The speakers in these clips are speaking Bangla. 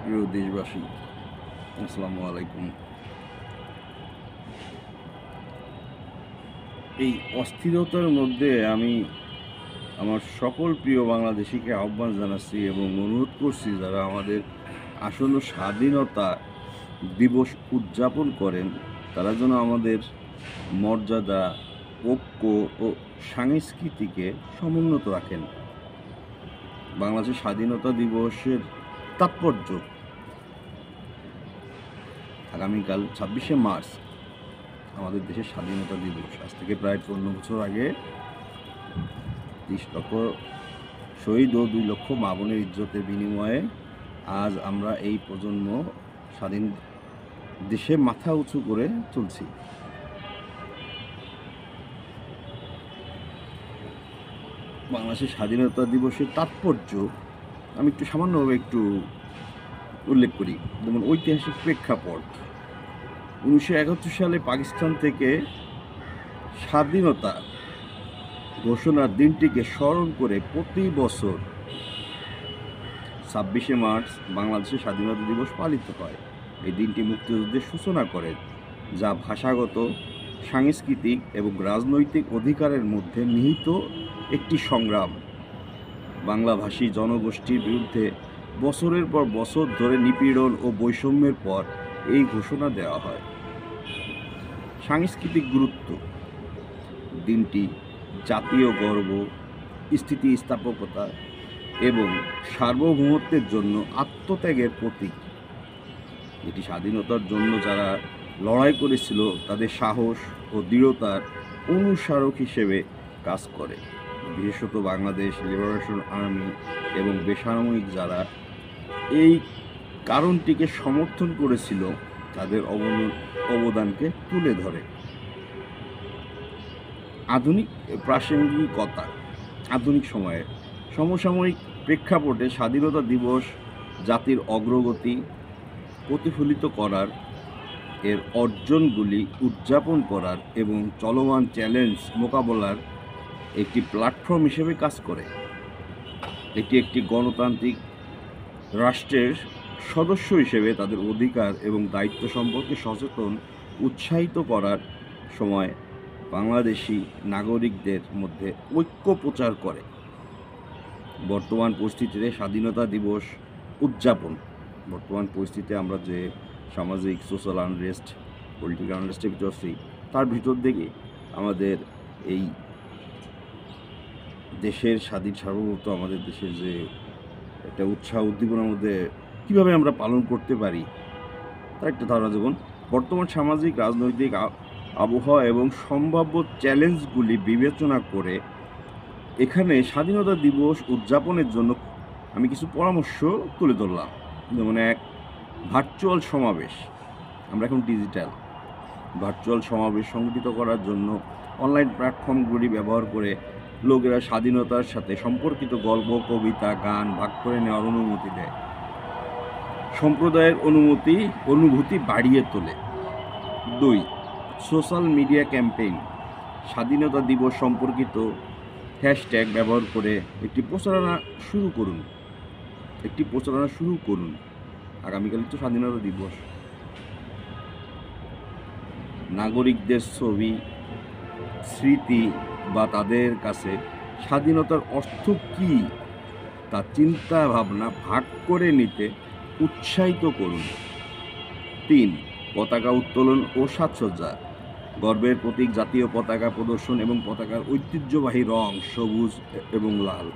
প্রিয় দেশবাসী, আসসালামু আলাইকুম। এই অস্থিরতার মধ্যে আমি আমার সকল প্রিয় বাংলাদেশিকে আহ্বান জানাচ্ছি এবং অনুরোধ করছি, যারা আমাদের আসন্ন স্বাধীনতা দিবস উদযাপন করেন, তারা যেন আমাদের মর্যাদা, ঐক্য ও সংস্কৃতিকে সমুন্নত রাখেন। বাংলাদেশের স্বাধীনতা দিবসের তাৎপর্য আগামীকাল 26শে মার্চ আমাদের দেশের স্বাধীনতা দিবস। আজ থেকে প্রায় 54 বছর আগে 30 লক্ষ শহীদ ও 2 লক্ষ মা বোনের ইজ্জতের বিনিময়ে আজ আমরা এই প্রজন্ম স্বাধীন দেশে মাথা উঁচু করে চলছি। বাংলাদেশের স্বাধীনতা দিবসের তাৎপর্য আমি একটু সামান্যভাবে একটু উল্লেখ করি। যেমন ঐতিহাসিক প্রেক্ষাপট, 1971 সালে পাকিস্তান থেকে স্বাধীনতা ঘোষণার দিনটিকে স্মরণ করে প্রতি বছর 26শে মার্চ বাংলাদেশের স্বাধীনতা দিবস পালিত হয়। এই দিনটি মুক্তিযুদ্ধের সূচনা করে, যা ভাষাগত, সাংস্কৃতিক এবং রাজনৈতিক অধিকারের মধ্যে নিহিত একটি সংগ্রাম। বাংলাভাষী জনগোষ্ঠীর বিরুদ্ধে বছরের পর বছর ধরে নিপীড়ন ও বৈষম্যের পর এই ঘোষণা দেওয়া হয়। সাংস্কৃতিক গুরুত্ব, দিনটি জাতীয় গর্ব, স্থিতিস্থাপকতা এবং সার্বভৌমত্বের জন্য আত্মত্যাগের প্রতীক। এটি স্বাধীনতার জন্য যারা লড়াই করেছিল তাদের সাহস ও দৃঢ়তার অনুস্মারক হিসেবে কাজ করে। বিশেষত বাংলাদেশ লিবারেশন আর্মি এবং বেসামরিক যারা এই কারণটিকে সমর্থন করেছিল, তাদের অবদানকে তুলে ধরে। আধুনিক প্রাসঙ্গিকতা, আধুনিক সময়ে সমসাময়িক প্রেক্ষাপটে স্বাধীনতা দিবস জাতির অগ্রগতি প্রতিফলিত করার, এর অর্জনগুলি উদযাপন করার এবং চলমান চ্যালেঞ্জ মোকাবেলার একটি প্ল্যাটফর্ম হিসেবে কাজ করে। এটি একটি গণতান্ত্রিক রাষ্ট্রের সদস্য হিসেবে তাদের অধিকার এবং দায়িত্ব সম্পর্কে সচেতন উৎসাহিত করার সময় বাংলাদেশি নাগরিকদের মধ্যে ঐক্য প্রচার করে। বর্তমান পরিস্থিতিতে স্বাধীনতা দিবস উদযাপন, বর্তমান পরিস্থিতিতে আমরা যে সামাজিক সোশ্যাল আনরেস্ট, পলিটিক্যাল আনরেস্টের ভিতর আছি, তার ভিতর থেকে আমাদের এই দেশের স্বাধীন সার্বভৌমত্ব, আমাদের দেশের যে একটা উৎসাহ উদ্দীপনার মধ্যে কীভাবে আমরা পালন করতে পারি তার একটা ধারণা। যেমন বর্তমান সামাজিক রাজনৈতিক আবহাওয়া এবং সম্ভাব্য চ্যালেঞ্জগুলি বিবেচনা করে এখানে স্বাধীনতা দিবস উদযাপনের জন্য আমি কিছু পরামর্শ তুলে ধরলাম। যেমন এক, ভার্চুয়াল সমাবেশ। আমরা এখন ডিজিটাল, ভার্চুয়াল সমাবেশ সংগঠিত করার জন্য অনলাইন প্ল্যাটফর্মগুলি ব্যবহার করে লোকেরা স্বাধীনতার সাথে সম্পর্কিত গল্প, কবিতা, গান ভাগ করে নেওয়ার অনুমতি দেয়। সম্প্রদায়ের অনুভূতি বাড়িয়ে তোলে। 2, সোশ্যাল মিডিয়া ক্যাম্পেইন। স্বাধীনতা দিবস সম্পর্কিত হ্যাশট্যাগ ব্যবহার করে একটি প্রচারণা শুরু করুন। আগামীকাল তো স্বাধীনতা দিবস। নাগরিকদের ছবি, স্মৃতি বা তাদের কাছে স্বাধীনতার অর্থ কী তা চিন্তা ভাবনা ভাগ করে নিতে উৎসাহিত করুন। 3, পতাকা উত্তোলন ও সাজসজ্জা। গর্বের প্রতীক জাতীয় পতাকা প্রদর্শন এবং পতাকার ঐতিহ্যবাহী রং সবুজ এবং লাল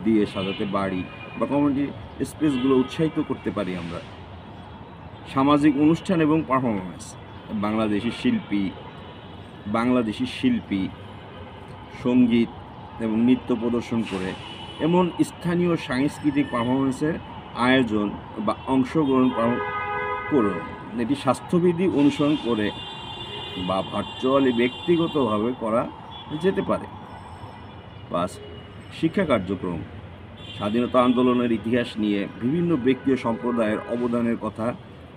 দিয়ে সাজাতে বাড়ি বা কমিউনিটি স্পেসগুলো উৎসাহিত করতে পারি আমরা। সামাজিক অনুষ্ঠান এবং পারফরমেন্স। বাংলাদেশি শিল্পী সঙ্গীত এবং নৃত্য প্রদর্শন করে এমন স্থানীয় সাংস্কৃতিক পারফরমেন্সের আয়োজন বা অংশগ্রহণ করুন। এটি স্বাস্থ্যবিধি অনুসরণ করে বা ভার্চুয়ালি ব্যক্তিগতভাবে করা যেতে পারে। 5, শিক্ষা কার্যক্রম। স্বাধীনতা আন্দোলনের ইতিহাস নিয়ে বিভিন্ন ব্যক্তি ও সম্প্রদায়ের অবদানের কথা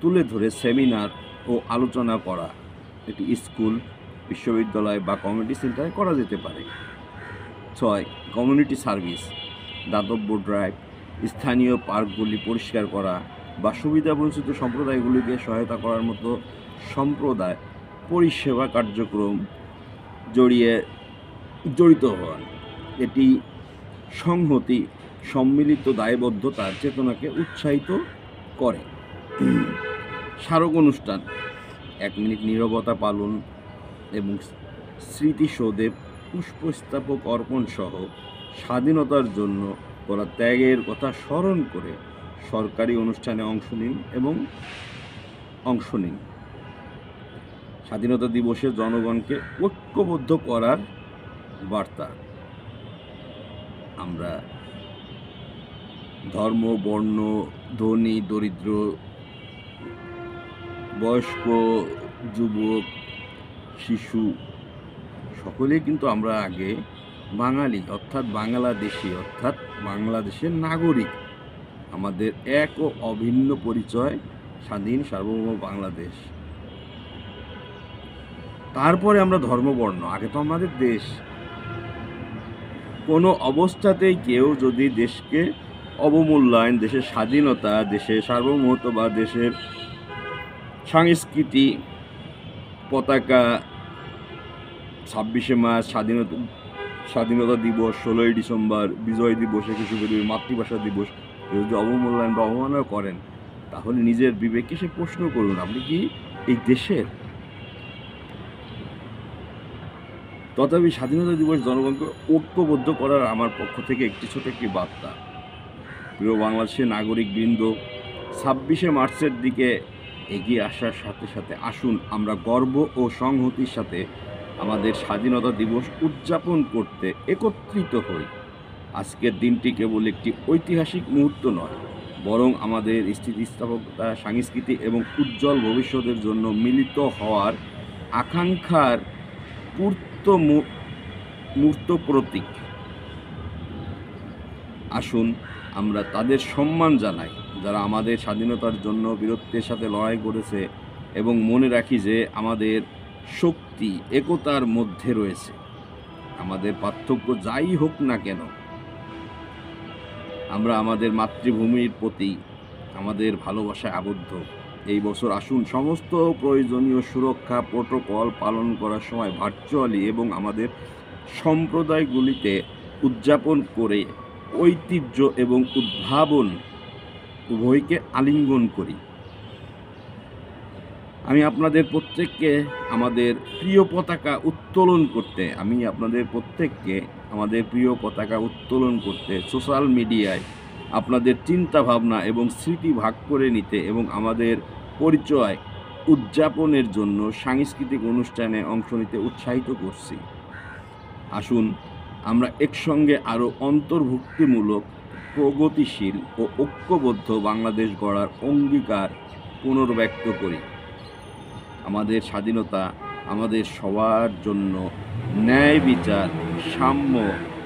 তুলে ধরে সেমিনার ও আলোচনা করা। এটি স্কুল, বিশ্ববিদ্যালয় বা কমিউনিটি সেন্টারে করা যেতে পারে। 6, কমিউনিটি সার্ভিস। দাতব্য ড্রাইভ, স্থানীয় পার্কগুলি পরিষ্কার করা, বা সুবিধা বঞ্চিত সম্প্রদায়গুলিকে সহায়তা করার মতো সম্প্রদায় পরিষেবা কার্যক্রম জড়িত হন। এটি সংহতি, সম্মিলিত দায়বদ্ধতার চেতনাকে উৎসাহিত করে। স্মারক অনুষ্ঠান, 1 মিনিট নীরবতা পালন এবং স্মৃতিসৌধে পুষ্পস্তবক অর্পণ সহ স্বাধীনতার জন্য করা ত্যাগের কথা স্মরণ করে সরকারি অনুষ্ঠানে অংশ নিন। স্বাধীনতা দিবসে জনগণকে ঐক্যবদ্ধ করার বার্তা। আমরা ধর্ম, বর্ণ, ধনী, দরিদ্র, বয়স্ক, যুবক, শিশু সকলেই কিন্তু আমরা আগে বাঙালি, অর্থাৎ বাংলাদেশি, অর্থাৎ বাংলাদেশের নাগরিক। আমাদের এক ও অভিন্ন পরিচয় স্বাধীন সার্বভৌম বাংলাদেশ। তারপরে আমরা ধর্মবর্ণ, আগে তো আমাদের দেশ। কোনো অবস্থাতেই কেউ যদি দেশকে অবমূল্যায়ন, দেশের স্বাধীনতা, দেশের সার্বভৌমত্ব বা দেশের সংস্কৃতি, পতাকা, 26শে মার্চ স্বাধীনতা দিবস, 16ই ডিসেম্বর বিজয় দিবস, 21শে ফেব্রুয়ারি মাতৃভাষা দিবস যদি অবমূল্যায়ন বা অবমাননা করেন, তাহলে নিজের বিবেককে সে প্রশ্ন করুন, আপনি কি এই দেশের? তথাপি স্বাধীনতা দিবস জনগণকে ঐক্যবদ্ধ করার আমার পক্ষ থেকে ছোট একটি বার্তা। প্রিয় বাংলাদেশের নাগরিকবৃন্দ, 26শে মার্চের দিকে এগিয়ে আসার সাথে সাথে আসুন আমরা গর্ব ও সংহতির সাথে আমাদের স্বাধীনতা দিবস উদযাপন করতে একত্রিত হই। আজকের দিনটি কেবল একটি ঐতিহাসিক মুহূর্ত নয়, বরং আমাদের স্থিতিস্থাপকতা, সংস্কৃতি এবং উজ্জ্বল ভবিষ্যতের জন্য মিলিত হওয়ার আকাঙ্ক্ষার মূর্ত প্রতীক। আসুন আমরা তাদের সম্মান জানাই যারা আমাদের স্বাধীনতার জন্য বীরত্বের সাথে লড়াই করেছে, এবং মনে রাখি যে আমাদের শক্তি একতার মধ্যে রয়েছে। আমাদের পার্থক্য যাই হোক না কেন, আমরা আমাদের মাতৃভূমির প্রতি আমাদের ভালোবাসায় আবদ্ধ। এই বছর আসুন সমস্ত প্রয়োজনীয় সুরক্ষা প্রোটোকল পালন করার সময় ভার্চুয়ালি এবং আমাদের সম্প্রদায়গুলিতে উদযাপন করে ঐতিহ্য এবং উদ্ভাবন উভয়কে আলিঙ্গন করি। আমি আপনাদের প্রত্যেককে আমাদের প্রিয় পতাকা উত্তোলন করতে সোশ্যাল মিডিয়ায় আপনাদের চিন্তা ভাবনা এবং স্মৃতি ভাগ করে নিতে এবং আমাদের পরিচয় উদযাপনের জন্য সাংস্কৃতিক অনুষ্ঠানে অংশ নিতে উৎসাহিত করছি। আসুন আমরা একসঙ্গে আরও অন্তর্ভুক্তিমূলক, প্রগতিশীল ও ঐক্যবদ্ধ বাংলাদেশ গড়ার অঙ্গীকার পুনর্ব্যক্ত করি। আমাদের স্বাধীনতা আমাদের সবার জন্য ন্যায় বিচার, সাম্য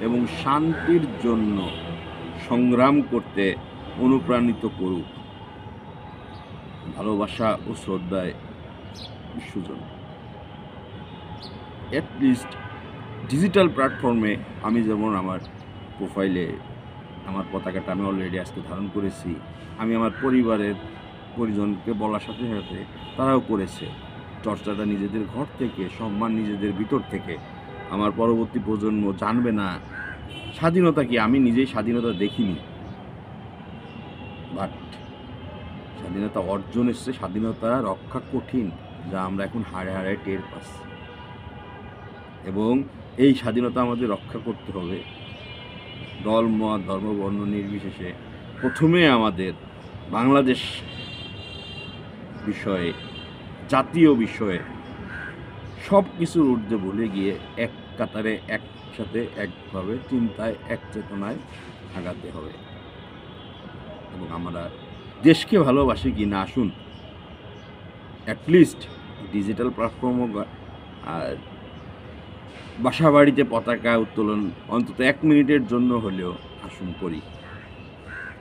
এবং শান্তির জন্য সংগ্রাম করতে অনুপ্রাণিত করুক। ভালোবাসা ও শ্রদ্ধায় বিশ্বজন। অ্যাটলিস্ট ডিজিটাল প্ল্যাটফর্মে আমি যেমন আমার প্রোফাইলে আমার পতাকাটা আমি অলরেডি আজকে ধারণ করেছি, আমি আমার পরিজনকে বলার সাথে সাথে তারাও করেছে। চর্চাটা নিজেদের ঘর থেকে, সম্মান নিজেদের ভিতর থেকে। আমার পরবর্তী প্রজন্ম জানবে না স্বাধীনতা কি। আমি নিজেই স্বাধীনতা দেখিনি, বাট স্বাধীনতা অর্জনের চেয়ে স্বাধীনতা রক্ষা কঠিন, যা আমরা এখন হাড়ে হাড়ে টের পাচ্ছি। এবং এই স্বাধীনতা আমাদের রক্ষা করতে হবে দল, মত, ধর্ম, বর্ণ নির্বিশেষে। প্রথমে আমাদের বাংলাদেশ বিষয়ে, জাতীয় বিষয়ে সব কিছুর ঊর্ধ্বে ভুলে গিয়ে এক কাতারে, একসাথে, একভাবে চিন্তায়, এক চেতনায় আগাতে হবে। এবং আমরা দেশকে ভালোবাসি কি না, আসুন অ্যাটলিস্ট ডিজিটাল প্ল্যাটফর্ম আর বাসা বাড়িতে পতাকা উত্তোলন অন্তত 1 মিনিটের জন্য হলেও আসুন করি।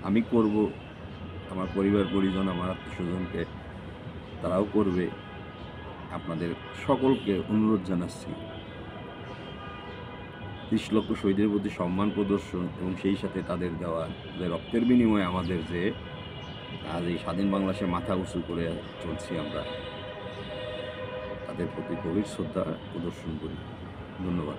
আমি করব, আমার পরিবার পরিজন, আমার আত্মীয়স্বজনকে তারাও করবে। আপনাদের সকলকে অনুরোধ জানাচ্ছি 30 লক্ষ শহীদের প্রতি সম্মান প্রদর্শন এবং সেই সাথে তাদের দেওয়া রক্তের বিনিময়ে আমাদের যে আজ এই স্বাধীন বাংলাদেশে মাথা উঁচু করে চলছি আমরা, তাদের প্রতি গভীর শ্রদ্ধা প্রদর্শন করি। ধন্যবাদ।